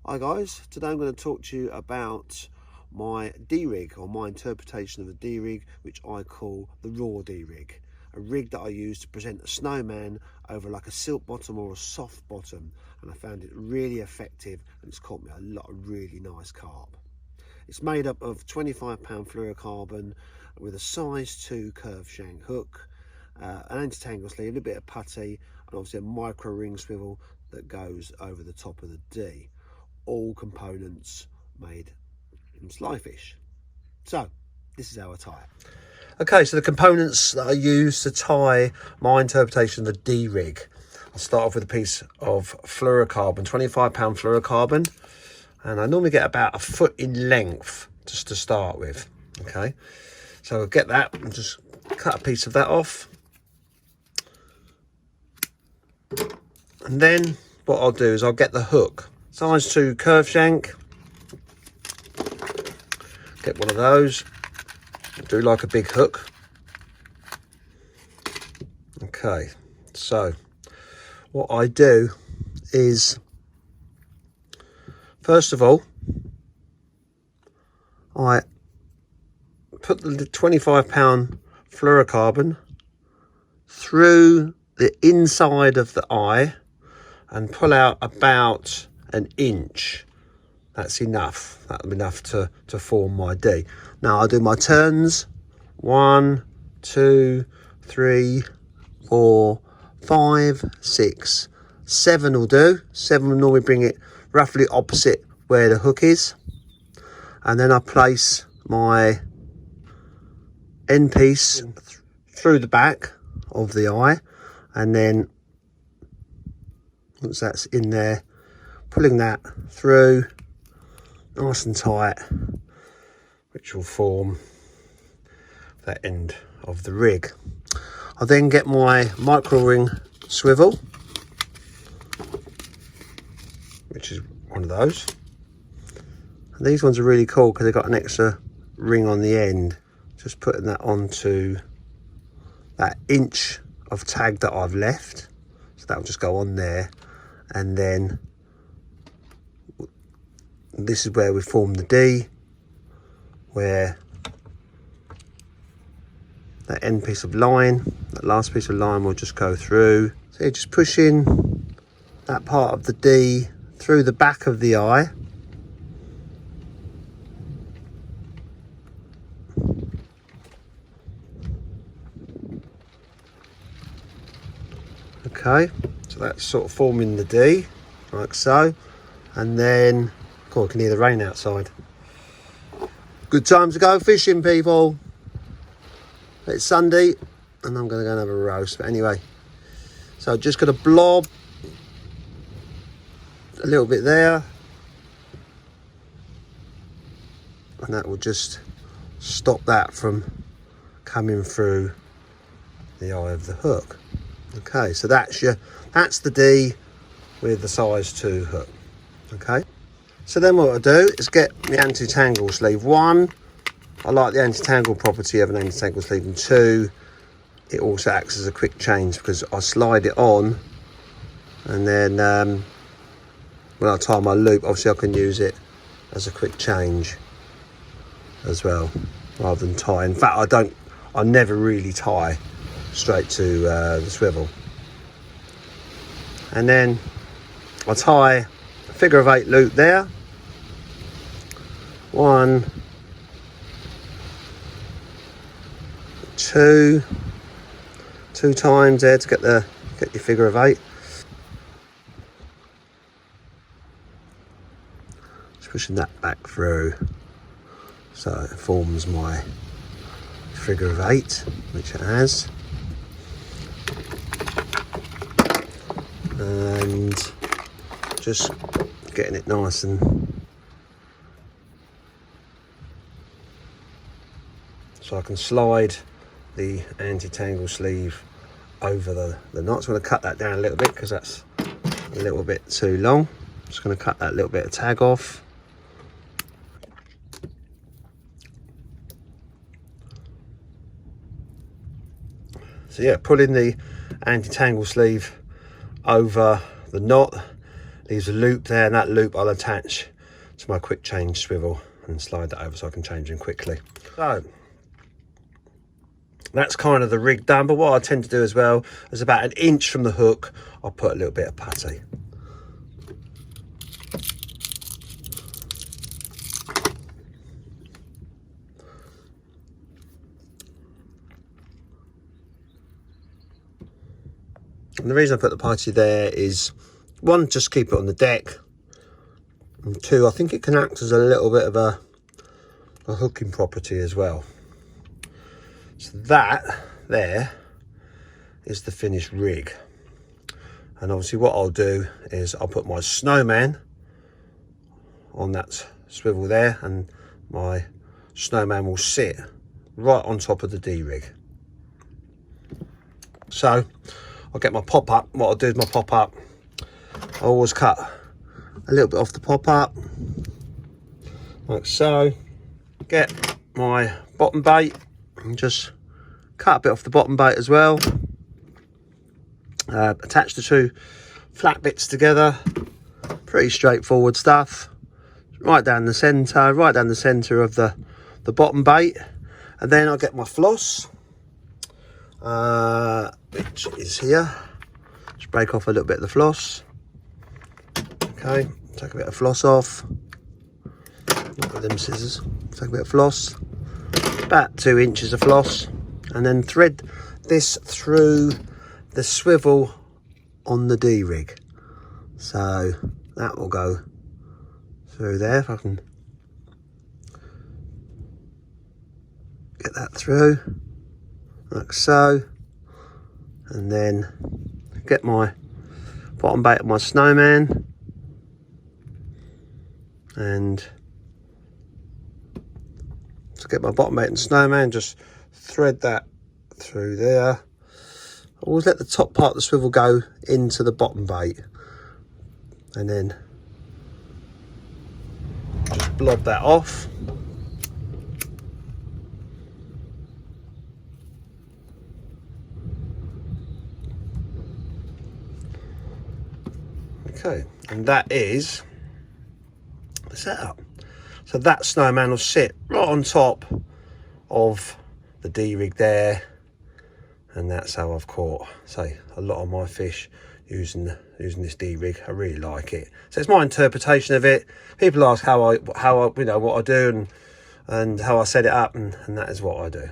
Hi guys, today I'm going to talk to you about my D-rig, or my interpretation of a D-rig, which I call the raw D-rig. A rig that I use to present a snowman over like a silk bottom or a soft bottom, and I found it really effective and it's caught me a lot of really nice carp. It's made up of 25-pound fluorocarbon with a size 2 curved shank hook, an anti-tangle sleeve, a little bit of putty, and obviously a micro ring swivel that goes over the top of the D. All components made from sly fish. So this is how I tie it. Okay, so the components that I use to tie my interpretation of the D-rig. I'll start off with a piece of fluorocarbon, 25-pound fluorocarbon, and I normally get about 1 foot in length just to start with. Okay, so I'll get that and just cut a piece of that off, and then what I'll do is I'll get the hook. Size 2 curve shank, get one of those, do like a big hook. Okay, so what I do is, first of all, I put the 25-pound fluorocarbon through the inside of the eye and pull out about 1 inch. That's enough. That'll be enough to form my D. Now I'll do my turns. 1, 2, 3, 4, 5, 6, 7 will do. 7 will normally bring it roughly opposite where the hook is. And then I place my end piece through the back of the eye, and then once that's in there, pulling that through nice and tight, which will form that end of the rig. I then get my micro ring swivel, which is one of those. And these ones are really cool because they've got an extra ring on the end. Just putting that onto that inch of tag that I've left, so that will just go on there, and then this is where we form the D, where that end piece of line, that last piece of line, will just go through. So you're just pushing that part of the D through the back of the eye. Okay, so that's sort of forming the D, like so. And then, God, I can hear the rain outside. Good time to go fishing, people. It's Sunday and I'm going to go and have a roast. But anyway, so just going to blob a little bit there. And that will just stop that from coming through the eye of the hook. Okay, so that's the D with the size 2 hook. Okay, so then what I do is get the anti-tangle sleeve. 1, I like the anti-tangle property of an anti-tangle sleeve, and 2, it also acts as a quick change because I slide it on, and then when I tie my loop, obviously I can use it as a quick change as well, rather than tie. In fact, I never really tie straight to the swivel. And then I tie a figure of 8 loop there. 1, 2 times there to get your figure of 8. Just pushing that back through, so it forms my figure of 8, which it has. And just getting it nice and so I can slide the anti-tangle sleeve over the knots. I'm going to cut that down a little bit because that's a little bit too long. Just going to cut that little bit of tag off. So yeah, pulling the anti-tangle sleeve over the knot leaves a loop there, and that loop I'll attach to my quick change swivel and slide that over so I can change them quickly. So that's kind of the rig done, but what I tend to do as well is about 1 inch from the hook, I'll put a little bit of putty. And the reason I put the putty there is, one, just keep it on the deck, and two, I think it can act as a little bit of a hooking property as well. So that there is the finished rig. And obviously what I'll do is I'll put my snowman on that swivel there, and my snowman will sit right on top of the D-rig. So I'll get my pop-up. What I'll do is my pop-up, I always cut a little bit off the pop-up, like so. Get my bottom bait and just cut a bit off the bottom bait as well. Attach the two flat bits together. Pretty straightforward stuff. Right down the centre of the bottom bait. And then I'll get my floss, which is here. Just break off a little bit of the floss. Okay, take a bit of floss off. Not with them scissors. Take a bit of floss. About 2 inches of floss. And then thread this through the swivel on the D-rig. So that will go through there. If I can get that through, like so. And then get my bottom bait of my snowman, and to get my bottom bait and snowman, just thread that through there. Always let the top part of the swivel go into the bottom bait, and then just blob that off. Okay, and that is the setup. So that snowman will sit right on top of the D-rig there, and that's how I've caught, say, a lot of my fish using this D-rig. I really like it. So it's my interpretation of it. People ask how I you know, what I do and how I set it up, and that is what I do.